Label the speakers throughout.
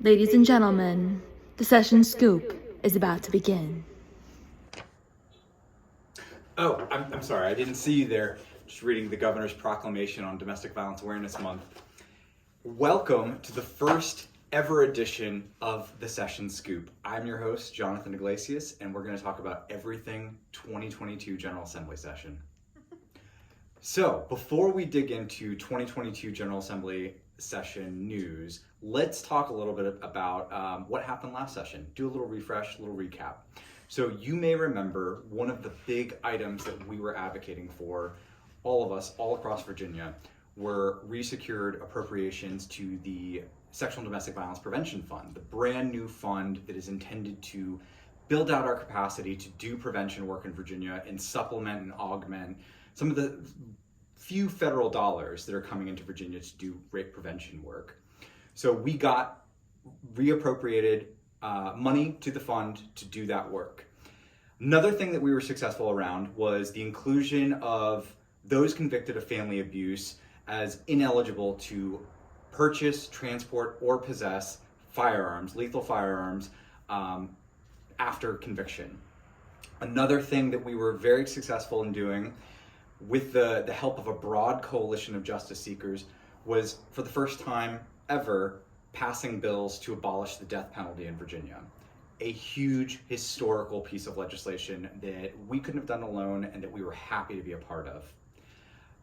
Speaker 1: Ladies and gentlemen, the session scoop is about to begin.
Speaker 2: Oh, I'm sorry, I didn't see you there. Just reading the governor's proclamation on Domestic Violence Awareness Month. Welcome to the first ever edition of the Session Scoop. I'm your host, Jonathan Iglesias, and we're going to talk about everything 2022 General Assembly session. So, before we dig into 2022 General Assembly session news, let's talk a little bit about what happened last session. Do a little refresh, a little recap. So you may remember one of the big items that we were advocating for, all of us, all across Virginia, were resecured appropriations to the Sexual and Domestic Violence Prevention Fund, the brand new fund that is intended to build out our capacity to do prevention work in Virginia and supplement and augment some of the few federal dollars that are coming into Virginia to do rape prevention work. So we got reappropriated money to the fund to do that work. Another thing that we were successful around was the inclusion of those convicted of family abuse as ineligible to purchase, transport, or possess firearms, lethal firearms, after conviction. Another thing that we were very successful in doing with the help of a broad coalition of justice seekers was, for the first time ever, passing bills to abolish the death penalty in Virginia. A huge historical piece of legislation that we couldn't have done alone and that we were happy to be a part of.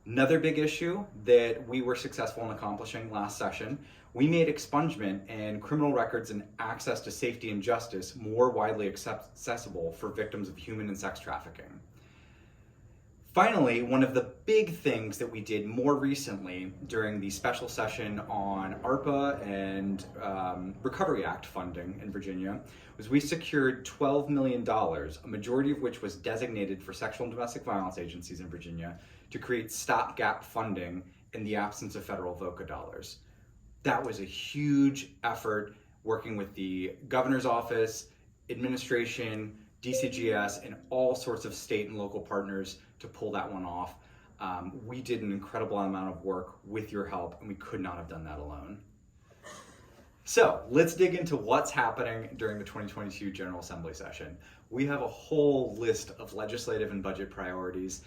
Speaker 2: Another big issue that we were successful in accomplishing last session, we made expungement and criminal records and access to safety and justice more widely accessible for victims of human and sex trafficking. Finally, one of the big things that we did more recently during the special session on ARPA and Recovery Act funding in Virginia was we secured $12 million, a majority of which was designated for sexual and domestic violence agencies in Virginia to create stopgap funding in the absence of federal VOCA dollars. That was a huge effort working with the governor's office, administration, DCGS, and all sorts of state and local partners to pull that one off. We did an incredible amount of work with your help, and we could not have done that alone. So let's dig into what's happening during the 2022 General Assembly session. We have a whole list of legislative and budget priorities.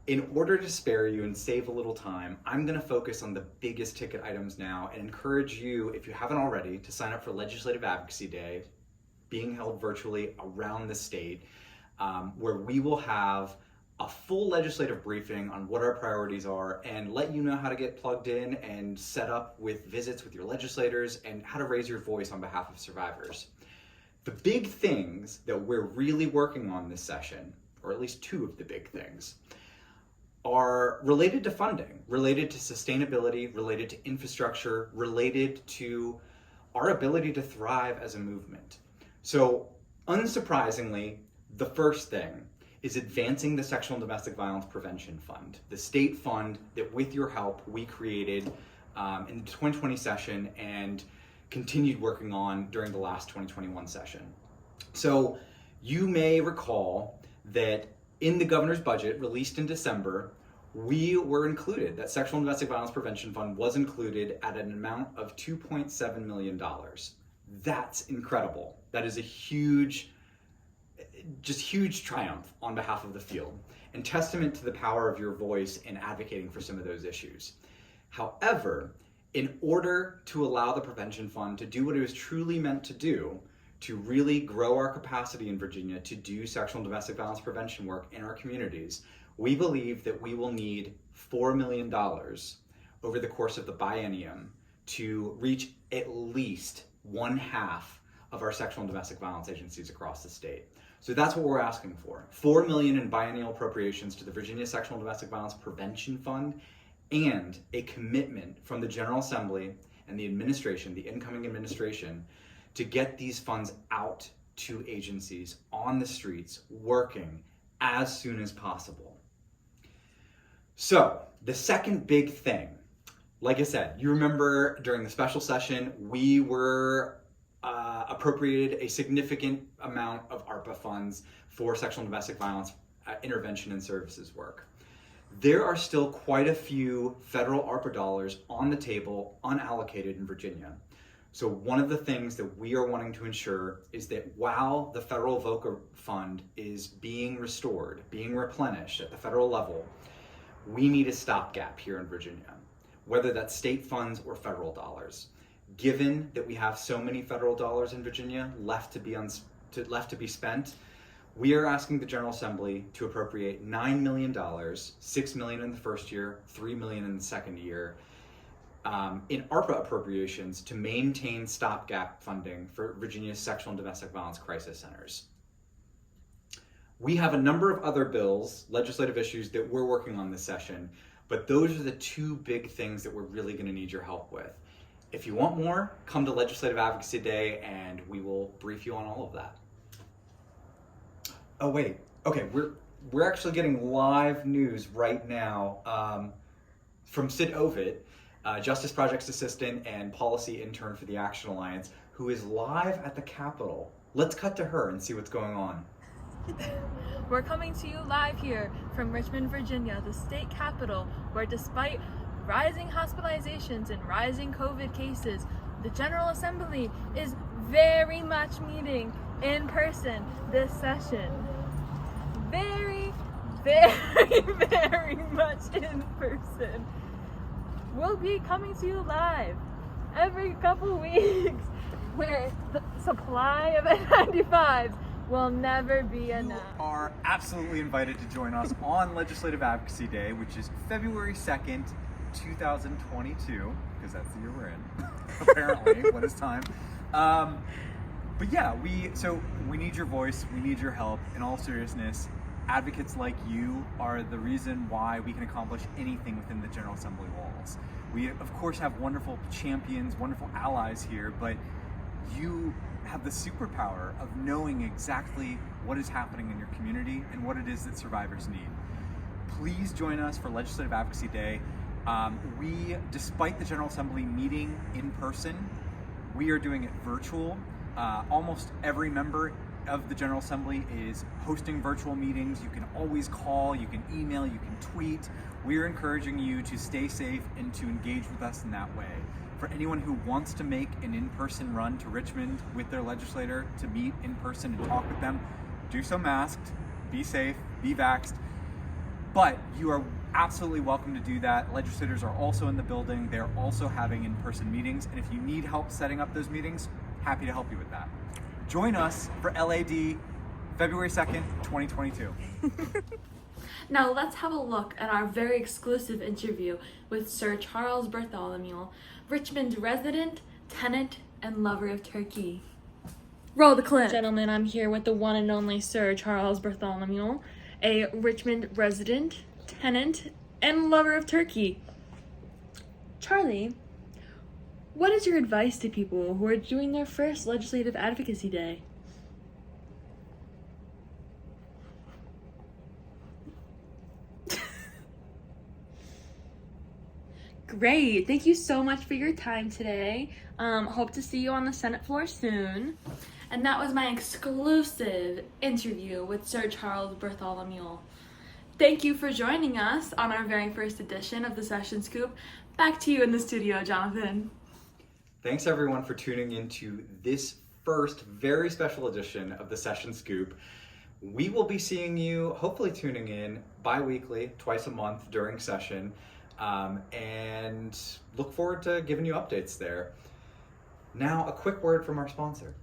Speaker 2: In order to spare you and save a little time, I'm going to focus on the biggest ticket items now and encourage you, if you haven't already, to sign up for Legislative Advocacy Day, being held virtually around the state, where we will have a full legislative briefing on what our priorities are and let you know how to get plugged in and set up with visits with your legislators and how to raise your voice on behalf of survivors. The big things that we're really working on this session, or at least two of the big things, are related to funding, related to sustainability, related to infrastructure, related to our ability to thrive as a movement. So, unsurprisingly, the first thing is advancing the Sexual and Domestic Violence Prevention Fund, the state fund that, with your help, we created in the 2020 session and continued working on during the last 2021 session. So, you may recall that in the governor's budget released in December, we were included, that Sexual and Domestic Violence Prevention Fund was included at an amount of $2.7 million. That's incredible. That is a huge triumph on behalf of the field and testament to the power of your voice in advocating for some of those issues. However, in order to allow the Prevention Fund to do what it was truly meant to do, to really grow our capacity in Virginia to do sexual and domestic violence prevention work in our communities, we believe that we will need $4 million over the course of the biennium to reach at least 1/2 of our sexual and domestic violence agencies across the state. So that's what we're asking for. $4 million in biennial appropriations to the Virginia Sexual and Domestic Violence Prevention Fund, and a commitment from the General Assembly and the administration, the incoming administration, to get these funds out to agencies on the streets working as soon as possible. So the second big thing, like I said, you remember during the special session, we were appropriated a significant amount of ARPA funds for sexual and domestic violence intervention and services work. There are still quite a few federal ARPA dollars on the table, unallocated in Virginia. So one of the things that we are wanting to ensure is that while the federal VOCA fund is being restored, being replenished at the federal level, we need a stopgap here in Virginia, whether that's state funds or federal dollars. Given that we have so many federal dollars in Virginia left to be spent, we are asking the General Assembly to appropriate $9 million, $6 million in the first year, $3 million in the second year, in ARPA appropriations to maintain stopgap funding for Virginia's sexual and domestic violence crisis centers. We have a number of other bills, legislative issues that we're working on this session, but those are the two big things that we're really going to need your help with. If you want more, come to Legislative Advocacy Day and we will brief you on all of that. Oh wait, okay, we're actually getting live news right now from Sid Ovid, Justice Projects Assistant and Policy Intern for the Action Alliance, who is live at the Capitol. Let's cut to her and see what's going on.
Speaker 3: We're coming to you live here from Richmond, Virginia, the state capital, where despite rising hospitalizations and rising COVID cases, the General Assembly is very much meeting in person this session. Very, very, very much in person. We'll be coming to you live every couple weeks, where the supply of N95s will never be enough.
Speaker 2: You are absolutely invited to join us on Legislative Advocacy Day, which is February 2nd, 2022, because that's the year we're in, apparently, what is time. But yeah, we need your voice, we need your help. In all seriousness, advocates like you are the reason why we can accomplish anything within the General Assembly walls. We, of course, have wonderful champions, wonderful allies here, but you have the superpower of knowing exactly what is happening in your community and what it is that survivors need. Please join us for Legislative Advocacy Day. Despite the General Assembly meeting in person, we are doing it virtual. Almost every member of the General Assembly is hosting virtual meetings. You can always call, you can email, you can tweet. We're encouraging you to stay safe and to engage with us in that way. For anyone who wants to make an in-person run to Richmond with their legislator to meet in person and talk with them, do so masked, be safe, be vaxxed. But you are absolutely welcome to do that. Legislators are also in the building. They're also having in-person meetings. And if you need help setting up those meetings, happy to help you with that. Join us for LAD February 2nd, 2022.
Speaker 1: Now let's have a look at our very exclusive interview with Sir Charles Bartholomew, Richmond resident, tenant, and lover of turkey. Roll the clip. Gentlemen, I'm here with the one and only Sir Charles Bartholomew, a Richmond resident, tenant, and lover of turkey. Charlie, what is your advice to people who are doing their first Legislative Advocacy Day? Great. Thank you so much for your time today. Hope to see you on the Senate floor soon. And that was my exclusive interview with Sir Charles Bartholomew. Thank you for joining us on our very first edition of the Session Scoop. Back to you in the studio, Jonathan.
Speaker 2: Thanks everyone for tuning into this first very special edition of the Session Scoop. We will be seeing you, hopefully tuning in bi-weekly, twice a month during session, and look forward to giving you updates there. Now, a quick word from our sponsor.